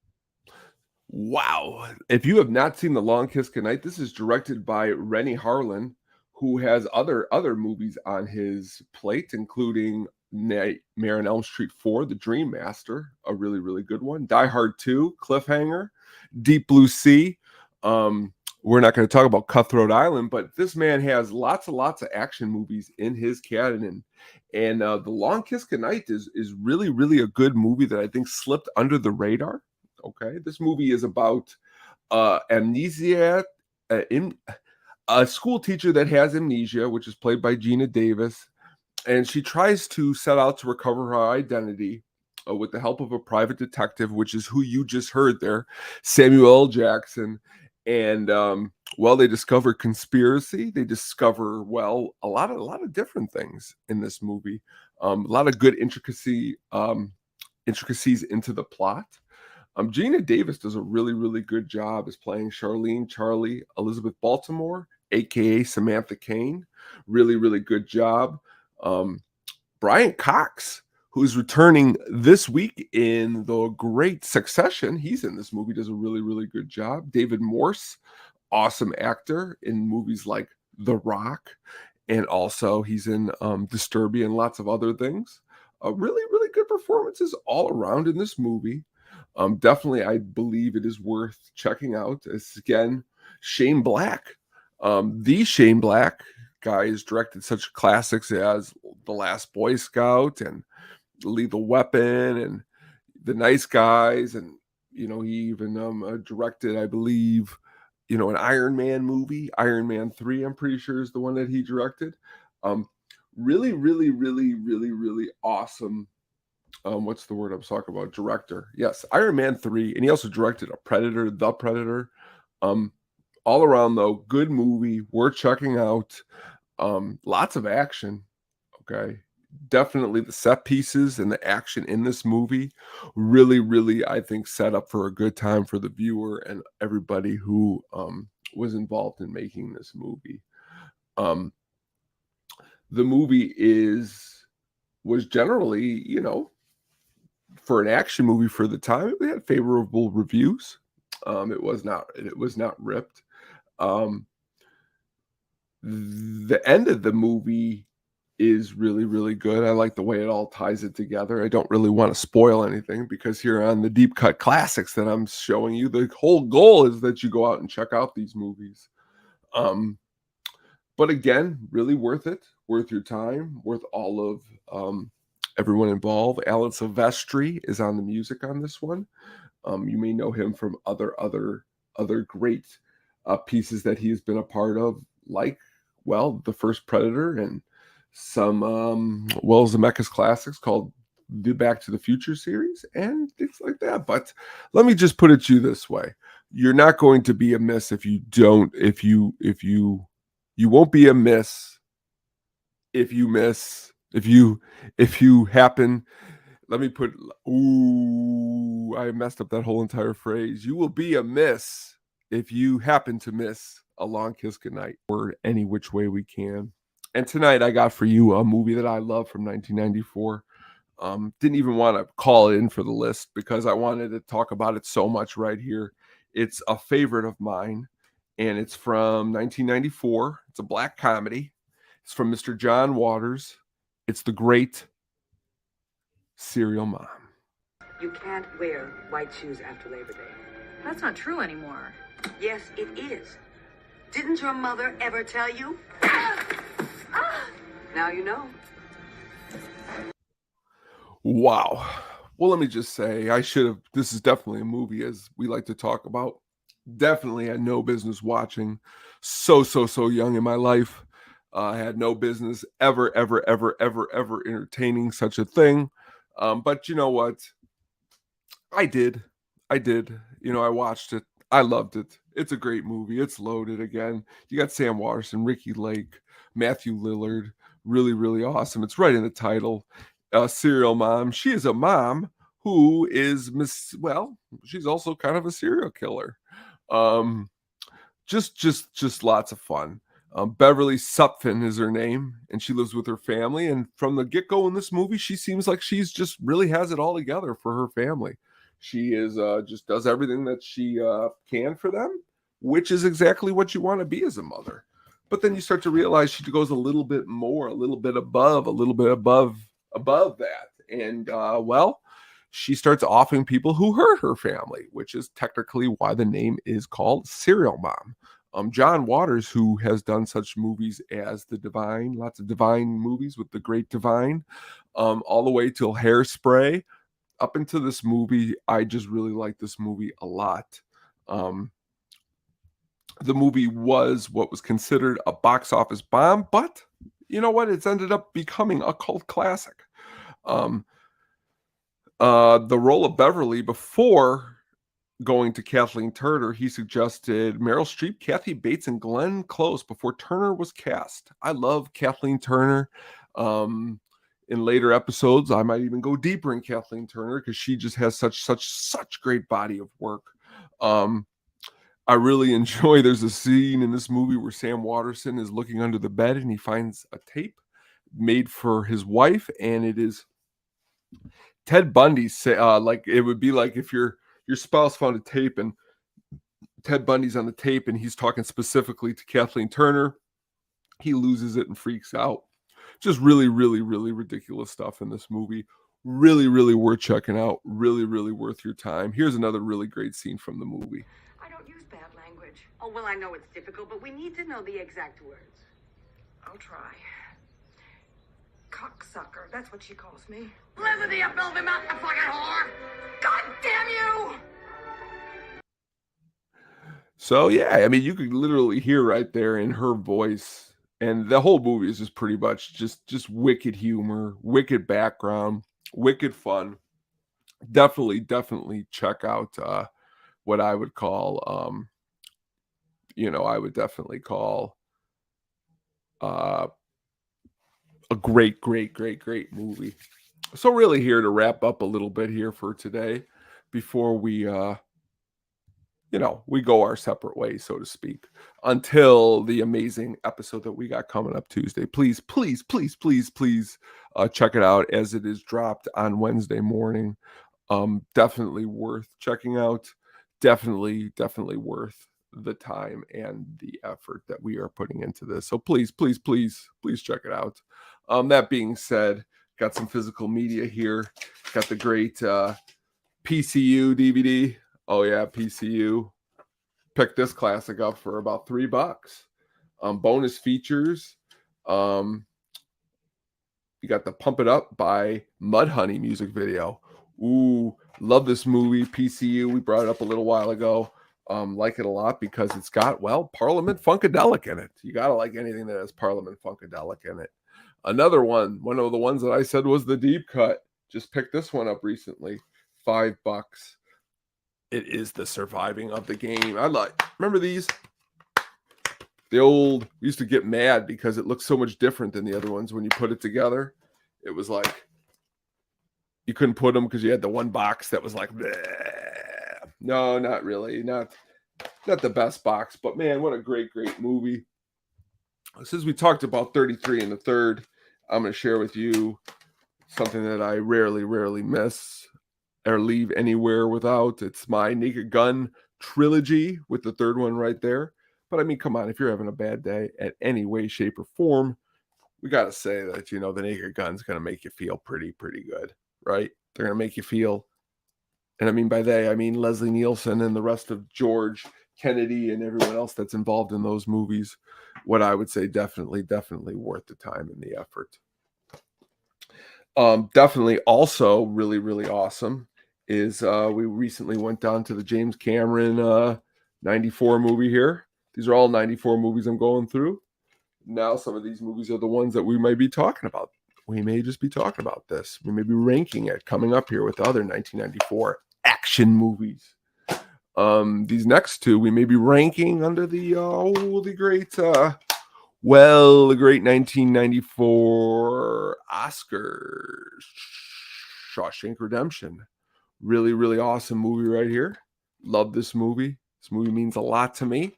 Wow. If you have not seen The Long Kiss Goodnight, this is directed by Rennie Harlan, who has other movies on his plate, including Nightmare on Elm Street 4, The Dream Master, a really, really good one. Die Hard 2, Cliffhanger, Deep Blue Sea. We're not going to talk about Cutthroat Island, but this man has lots and lots of action movies in his canon. And The Long Kiss Goodnight is really, really a good movie that I think slipped under the radar. Okay. This movie is about amnesia, a school teacher that has amnesia, which is played by Gina Davis. And she tries to set out to recover her identity with the help of a private detective, which is who you just heard there, Samuel L. Jackson. And they discover conspiracy. They discover a lot of different things in this movie. A lot of good intricacies into the plot. Gina Davis does a really, really good job as playing Charlene Charlie Elizabeth Baltimore, aka Samantha Kane. Really, really good job. Brian Cox, who's returning this week in the great Succession. He's in this movie, does a really, really good job. David Morse, awesome actor in movies like The Rock, and also he's in Disturbia and lots of other things. Really, really good performances all around in this movie. Definitely, I believe it is worth checking out. It's, again, Shane Black. The Shane Black guy has directed such classics as The Last Boy Scout and Lethal Weapon and The Nice Guys. And, he even directed, I believe, an Iron Man movie. Iron Man 3, I'm pretty sure, is the one that he directed. Really, really, really, really, really awesome. What's the word I'm talking about? Director. Yes, Iron Man 3. And he also directed The Predator. All around, though, good movie, worth checking out. Lots of action. Okay. Definitely the set pieces and the action in this movie really, really, I think, set up for a good time for the viewer and everybody who was involved in making this movie. The movie was generally, for an action movie for the time, it had favorable reviews. It was not ripped. The end of the movie is really, really good. I like the way it all ties it together. I don't really want to spoil anything because here on the Deep Cut Classics that I'm showing you, the whole goal is that you go out and check out these movies. But again, really worth it, worth your time, worth all of everyone involved. Alan Silvestri is on the music on this one. You may know him from other great pieces that he has been a part of, like, well, The First Predator and some Zemeckis classics called the Back to the Future series and things like that. But let me just put it to you this way: you're not going to be amiss if you don't. You won't be amiss if you miss. If you happen. Let me put. Ooh, I messed up that whole entire phrase. You will be amiss if you happen to miss A Long Kiss Goodnight or Any Which Way We Can. And tonight I got for you a movie that I love from 1994. Didn't even want to call it in for the list because I wanted to talk about it so much right here. It's a favorite of mine, and it's from 1994. It's a black comedy. It's from Mr. John Waters. It's The Great Serial Mom. You can't wear white shoes after Labor Day. That's not true anymore. Yes, it is. Didn't your mother ever tell you? Now you know. Wow. Well, let me just say, this is definitely a movie, as we like to talk about. Definitely had no business watching. So young in my life. I had no business ever entertaining such a thing. But you know what? I did. I watched it. I loved it. It's a great movie. It's loaded again. You got Sam Waterston, Ricky Lake, Matthew Lillard. Really, really awesome. It's right in the title. Serial mom. She is a mom who is she's also kind of a serial killer. Just lots of fun. Beverly Supfin is her name, and she lives with her family. And from the get-go in this movie, she seems like she's just really has it all together for her family. She is just does everything that she can for them, which is exactly what you want to be as a mother. But then you start to realize she goes a little bit above that. And she starts offing people who hurt her family, which is technically why the name is called Serial Mom. John Waters, who has done such movies as The Divine, lots of Divine movies with the Great Divine, all the way till Hairspray, up into this movie. I just really like this movie a lot. The movie was what was considered a box office bomb, but you know what? It's ended up becoming a cult classic. The role of Beverly, before going to Kathleen Turner, he suggested Meryl Streep, Kathy Bates, and Glenn Close before Turner was cast. I love Kathleen Turner. In later episodes, I might even go deeper in Kathleen Turner because she just has such great body of work. I really enjoy. There's a scene in this movie where Sam Waterston is looking under the bed and he finds a tape made for his wife, and it is Ted Bundy. Like it would be like if your spouse found a tape and Ted Bundy's on the tape and he's talking specifically to Kathleen Turner. He loses it and freaks out. Just really ridiculous stuff in this movie. Really worth checking out. Really worth your time. Here's another really great scene from the movie. I don't use bad language. Oh, well, I know it's difficult, but we need to know the exact words. I'll try. Cocksucker, that's what she calls me. Listen to you, filthy mouth, you fucking whore! God damn you! So yeah, I mean, you could literally hear right there in her voice, and the whole movie is just pretty much just wicked humor, wicked background, wicked fun. Definitely check out what I would call, I would definitely call a great movie. So really here to wrap up a little bit here for today before we we go our separate ways, so to speak, until the amazing episode that we got coming up Tuesday. Please check it out as it is dropped on Wednesday morning. Definitely worth checking out. Definitely worth the time and the effort that we are putting into this. So please check it out. That being said, got some physical media here. Got the great PCU DVD. Oh yeah, PCU. Picked this classic up for about $3. Bonus features. You got the Pump It Up by Mudhoney music video. Ooh, love this movie, PCU. We brought it up a little while ago. Like it a lot because it's got, well, Parliament Funkadelic in it. You got to like anything that has Parliament Funkadelic in it. Another one of the ones that I said was the deep cut. Just picked this one up recently. $5. It is The Surviving of the Game. Remember these? The old, we used to get mad because it looked so much different than the other ones when you put it together. It was like, you couldn't put them because you had the one box that was like, bleh. No, not really. Not the best box, but man, what a great movie. Since we talked about 33 and the Third, I'm going to share with you something that I rarely miss or leave anywhere without. It's my Naked Gun trilogy with the third one right there. But I mean, come on, if you're having a bad day at any way, shape, or form, we got to say that, the Naked Gun's going to make you feel pretty good, right? They're going to make you feel, and I mean by they, I mean Leslie Nielsen and the rest of George Kennedy and everyone else that's involved in those movies. What I would say definitely worth the time and the effort. Definitely also really awesome is we recently went down to the James Cameron 94 movie here. These are all 94 movies I'm going through. Now some of these movies are the ones that we might be talking about. We may just be talking about this. We may be ranking it coming up here with other 1994 action movies. These next two we may be ranking under the great 1994 Oscars. Shawshank Redemption. Really awesome movie right here. Love this movie. This movie means a lot to me.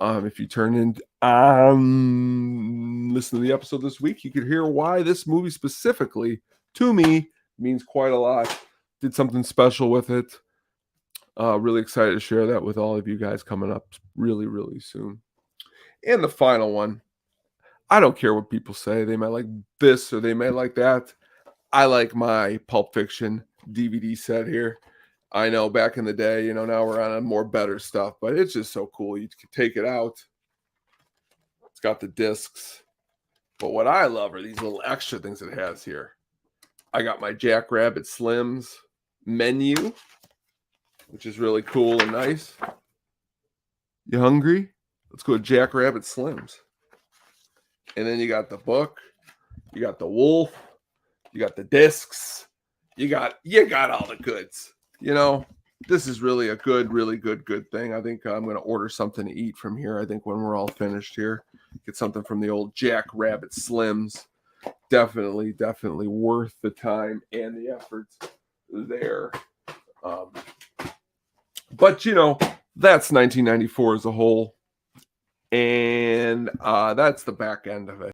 If you turn in listen to the episode this week, you could hear why this movie specifically to me means quite a lot. Did something special with it. Really excited to share that with all of you guys coming up really soon. And the final one, I don't care what people say. They might like this or they might like that. I like my Pulp Fiction DVD set here. I know back in the day, now we're on a more better stuff, but it's just so cool. You can take it out. It's got the discs. But what I love are these little extra things it has here. I got my Jackrabbit Slims menu, which is really cool and nice. You hungry? Let's go to Jackrabbit Slims. And then you got the book. You got the wolf. You got the discs. You got all the goods. This is really a really good thing. I think I'm going to order something to eat from here. I think when we're all finished here, get something from the old Jackrabbit Slims. Definitely worth the time and the effort there. But that's 1994 as a whole. And that's the back end of it.